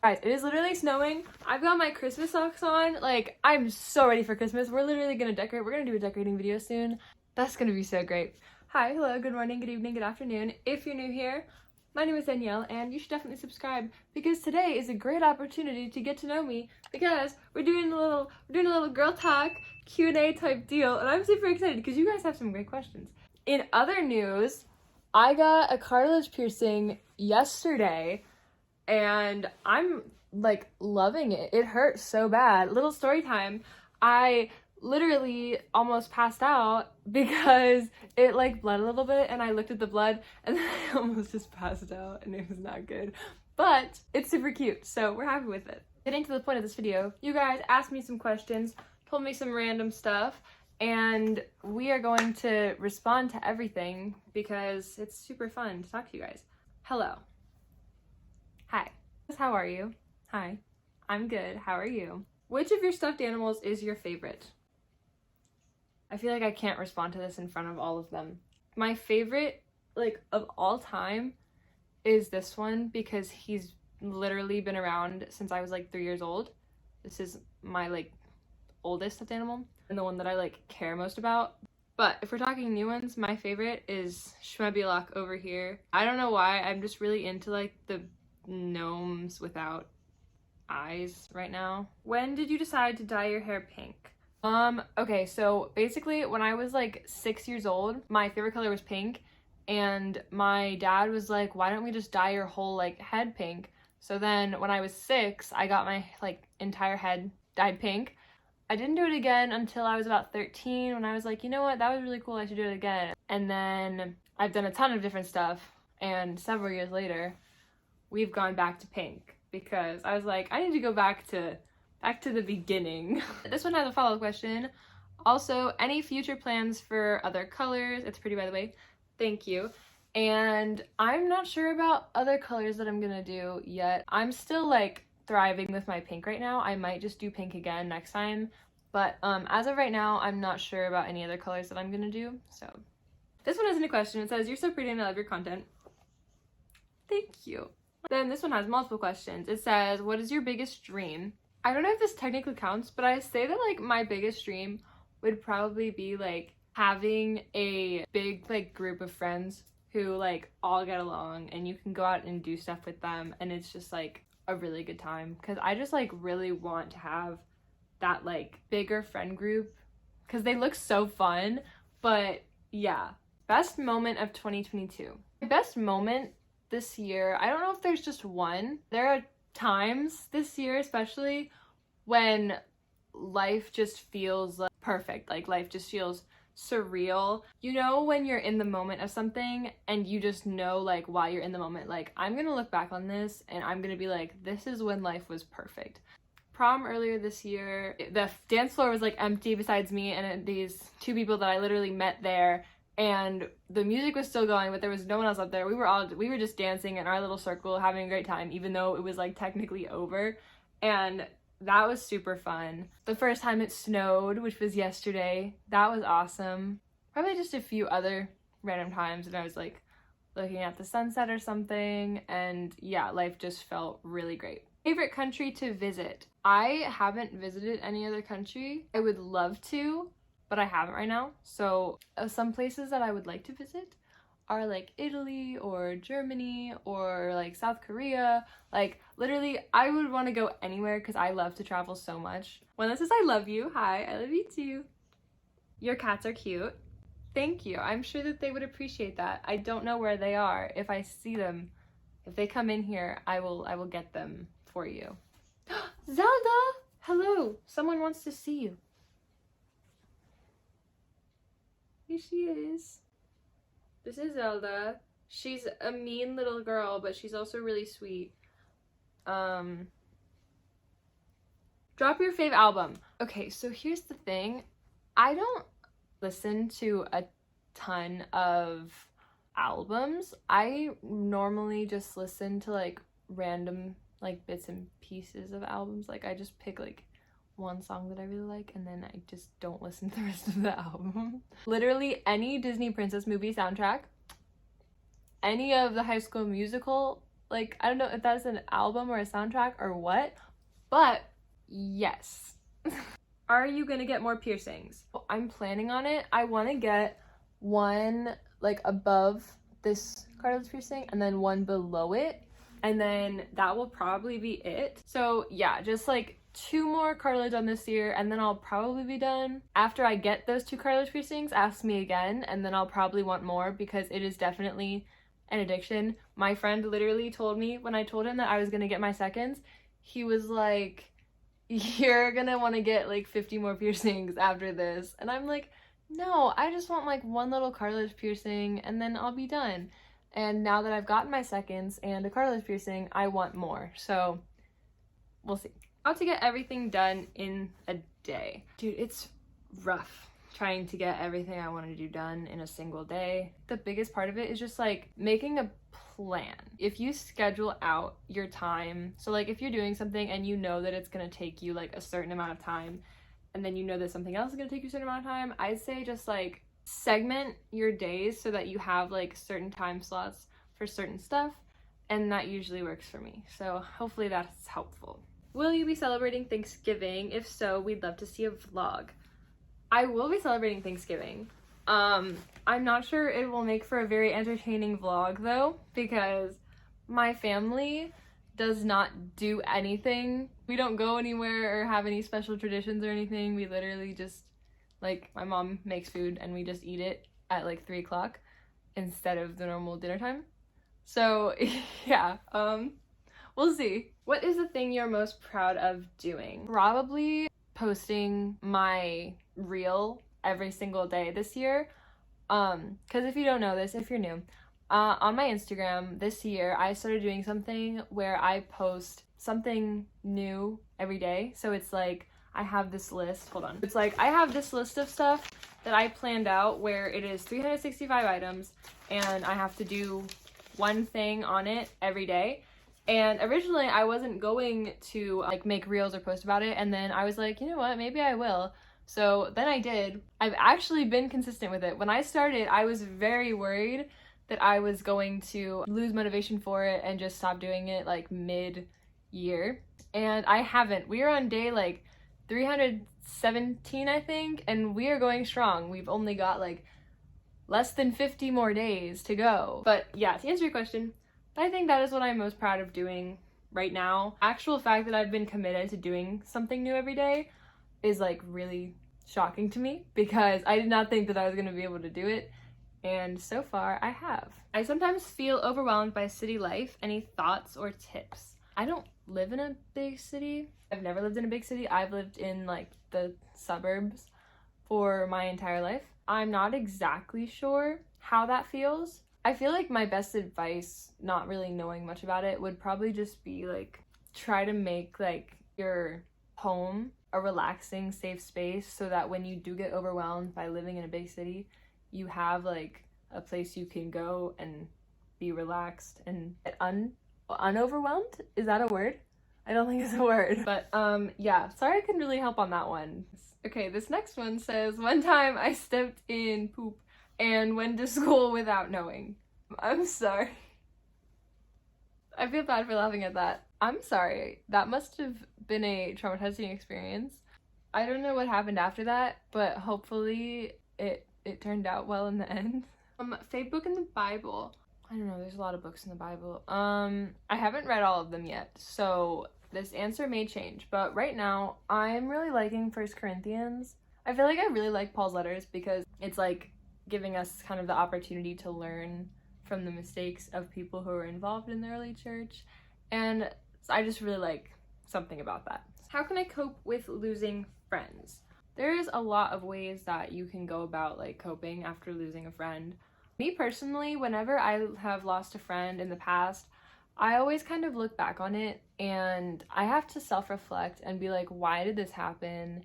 Guys, it is literally snowing. I've got my Christmas socks on. Like, I'm so ready for Christmas. We're literally gonna decorate. We're gonna do a decorating video soon. That's gonna be so great. Hi, hello, good morning, good evening, good afternoon. If you're new here, my name is Danielle, and you should definitely subscribe because today is a great opportunity to get to know me because we're doing a little girl talk Q&A type deal, and I'm super excited because you guys have some great questions. In other news, I got a cartilage piercing yesterday, and I'm like loving it. It hurt so bad. Little story time. I literally almost passed out because it like bled a little bit, and I looked at the blood and then I almost just passed out, and it was not good. But it's super cute, so we're happy with it. Getting to the point of this video, you guys asked me some questions, told me some random stuff, and we are going to respond to everything because it's super fun to talk to you guys. Hello. Hi. How are you? Hi. I'm good. How are you? Which of your stuffed animals is your favorite? I feel like I can't respond to this in front of all of them. My favorite, like, of all time is this one because he's literally been around since I was like 3 years old. This is my like oldest stuffed animal and the one that I like care most about. But if we're talking new ones, my favorite is Shmebulok over here. I don't know why, I'm just really into like the gnomes without eyes right now. When did you decide to dye your hair pink? Okay, so basically when I was like 6 years old, my favorite color was pink, and my dad was like, why don't we just dye your whole like head pink? So then when I was 6, I got my like entire head dyed pink. I didn't do it again until I was about 13 when I was like, you know what, that was really cool, I should do it again. And then I've done a ton of different stuff, and several years later, we've gone back to pink because I was like, I need to go back to the beginning. This one has a follow-up question. Also, any future plans for other colors? It's pretty, by the way. Thank you. And I'm not sure about other colors that I'm gonna do yet. I'm still like thriving with my pink right now. I might just do pink again next time. But as of right now, I'm not sure about any other colors that I'm gonna do. So this one isn't a question. It says, you're so pretty and I love your content. Thank you. Then this one has multiple questions. It says, what is your biggest dream? I don't know if this technically counts, but I say that like my biggest dream would probably be like having a big like group of friends who like all get along and you can go out and do stuff with them, and it's just like a really good time because I just like really want to have that like bigger friend group because they look so fun. But yeah, best moment of 2022. My best moment this year, I don't know if there's just one. There are times this year especially when life just feels like perfect, like life just feels surreal. You know, when you're in the moment of something and you just know like why you're in the moment, like I'm gonna look back on this and I'm gonna be like, this is when life was perfect. Prom earlier this year, the dance floor was like empty besides me and these two people that I literally met there, and the music was still going, but there was no one else up there. We were just dancing in our little circle, having a great time, even though it was like technically over, and that was super fun. The first time it snowed, which was yesterday, that was awesome. Probably just a few other random times, and I was like looking at the sunset or something, and yeah, life just felt really great. Favorite country to visit? I haven't visited any other country. I would love to, but I haven't right now. So some places that I would like to visit are like Italy or Germany or like South Korea. Like literally I would want to go anywhere because I love to travel so much. When this says I love you, hi, I love you too. Your cats are cute. Thank you. I'm sure that they would appreciate that. I don't know where they are. If I see them, if they come in here, I will get them for you. Zelda! Hello! Someone wants to see you. Here she is. This is Zelda. She's a mean little girl, but she's also really sweet. Drop your fave album. Okay, so here's the thing. I don't listen to a ton of albums. I normally just listen to like random like bits and pieces of albums. Like I just pick like one song that I really like and then I just don't listen to the rest of the album. Literally any Disney princess movie soundtrack, any of the High School Musical Like, I don't know if that's an album or a soundtrack or what, but yes. Are you gonna get more piercings? I'm planning on it. I want to get one like above this cartilage piercing and then one below it, and then that will probably be it. So yeah, just like 2 more cartilage on this ear, and then I'll probably be done. After I get those 2 cartilage piercings, ask me again, and then I'll probably want more because it is definitely an addiction. My friend literally told me when I told him that I was gonna get my seconds, he was like, you're gonna want to get like 50 more piercings after this. And I'm like, no, I just want like 1 little cartilage piercing and then I'll be done. And now that I've gotten my seconds and a cartilage piercing, I want more. So we'll see. How to get everything done in a day. Dude, it's rough trying to get everything I want to do done in a single day. The biggest part of it is just like making a plan. If you schedule out your time, so like if you're doing something and you know that it's gonna take you like a certain amount of time, and then you know that something else is gonna take you a certain amount of time, I'd say just like segment your days so that you have like certain time slots for certain stuff, and that usually works for me. So hopefully that's helpful. Will you be celebrating Thanksgiving? If so, we'd love to see a vlog. I will be celebrating Thanksgiving. I'm not sure it will make for a very entertaining vlog though, because my family does not do anything. We don't go anywhere or have any special traditions or anything. We literally just, like, my mom makes food and we just eat it at like 3 o'clock instead of the normal dinner time. So yeah, we'll see. What is the thing you're most proud of doing? Probably posting my reel every single day this year. Because if you don't know this, if you're new, on my Instagram this year, I started doing something where I post something new every day. So it's like, I have this list, hold on. It's like, I have this list of stuff that I planned out where it is 365 items and I have to do one thing on it every day. And originally I wasn't going to like make reels or post about it. And then I was like, you know what, maybe I will. So then I did. I've actually been consistent with it. When I started, I was very worried that I was going to lose motivation for it and just stop doing it like mid-year. And I haven't. We are on day like 317, I think, and we are going strong. We've only got like less than 50 more days to go. But yeah, to answer your question, I think that is what I'm most proud of doing right now. Actual fact that I've been committed to doing something new every day is like really shocking to me because I did not think that I was going to be able to do it, and so far I have. I sometimes feel overwhelmed by city life. Any thoughts or tips? I don't live in a big city. I've never lived in a big city. I've lived in like the suburbs for my entire life. I'm not exactly sure how that feels. I feel like my best advice, not really knowing much about it, would probably just be like try to make like your home a relaxing, safe space so that when you do get overwhelmed by living in a big city, you have like a place you can go and be relaxed and unoverwhelmed. Is that a word? I don't think it's a word. But yeah, sorry I couldn't really help on that one. Okay, this next one says, one time I stepped in poop and went to school without knowing. I'm sorry. I feel bad for laughing at that. I'm sorry. That must have been a traumatizing experience. I don't know what happened after that, but hopefully it turned out well in the end. Favorite book in the Bible. I don't know, there's a lot of books in the Bible. I haven't read all of them yet, so this answer may change, but right now I'm really liking 1 Corinthians. I feel like I really like Paul's letters because it's like giving us kind of the opportunity to learn from the mistakes of people who were involved in the early church, and I just really like something about that. How can I cope with losing friends? There is a lot of ways that you can go about like coping after losing a friend. Me personally, whenever I have lost a friend in the past, I always kind of look back on it and I have to self-reflect and be like, why did this happen?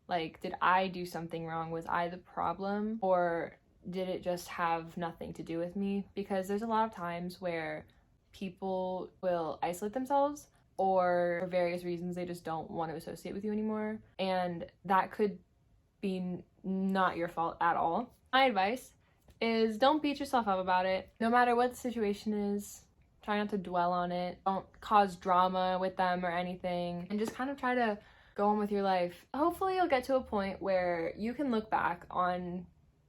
Like, did I do something wrong? Was I the problem? Or did it just have nothing to do with me? Because there's a lot of times where people will isolate themselves, or for various reasons they just don't want to associate with you anymore, and that could be not your fault at all. My advice is don't beat yourself up about it. No matter what the situation is, Try not to dwell on it. Don't cause drama with them or anything. And just kind of try to go on with your life. Hopefully you'll get to a point where you can look back on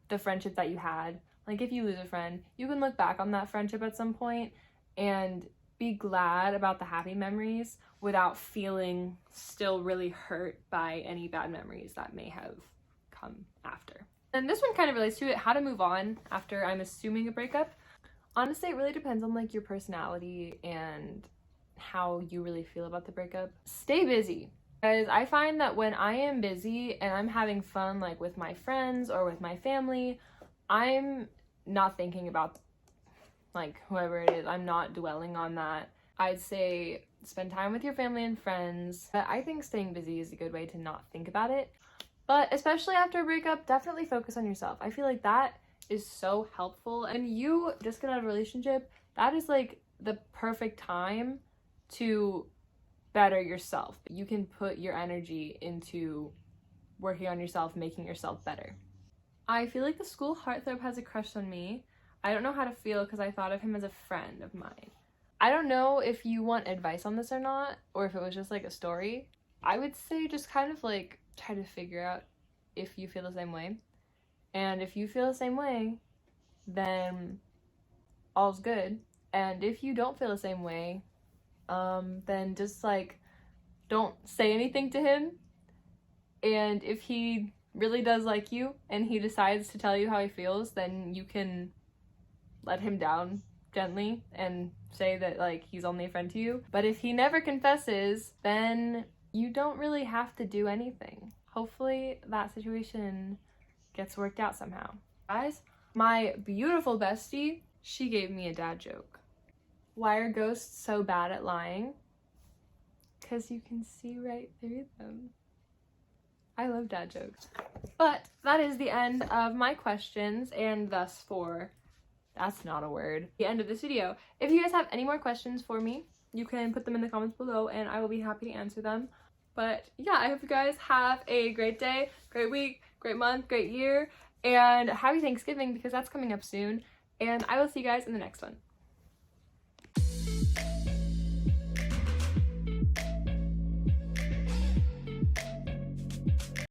the friendship that you had. Like if you lose a friend, you can look back on that friendship at some point and be glad about the happy memories without feeling still really hurt by any bad memories that may have come after. And this one kind of relates to it, how to move on after, I'm assuming, a breakup. Honestly, it really depends on like your personality and how you really feel about the breakup. Stay busy. Because I find that when I am busy and I'm having fun like with my friends or with my family, I'm not thinking about like whoever it is. I'm not dwelling on that. I'd say spend time with your family and friends. But I think staying busy is a good way to not think about it. But especially after a breakup, definitely focus on yourself. I feel like that is so helpful. And you just get out of a relationship, that is like the perfect time to better yourself. You can put your energy into working on yourself, making yourself better. I feel like the school heartthrob has a crush on me. I don't know how to feel because I thought of him as a friend of mine. I don't know if you want advice on this or not, or if it was just like a story. I would say just kind of like try to figure out if you feel the same way. And if you feel the same way, then all's good. And if you don't feel the same way, then just like don't say anything to him. And if he really does like you and he decides to tell you how he feels, then you can let him down gently and say that like he's only a friend to you. But if he never confesses, then you don't really have to do anything. Hopefully that situation gets worked out somehow. Guys, my beautiful bestie, she gave me a dad joke. Why are ghosts so bad at lying? Because you can see right through them. I love dad jokes. But that is the end of my questions, and thus for, that's not a word, the end of this video. If you guys have any more questions for me, you can put them in the comments below and I will be happy to answer them. But yeah, I hope you guys have a great day, great week, great month, great year, and happy Thanksgiving because that's coming up soon. And I will see you guys in the next one.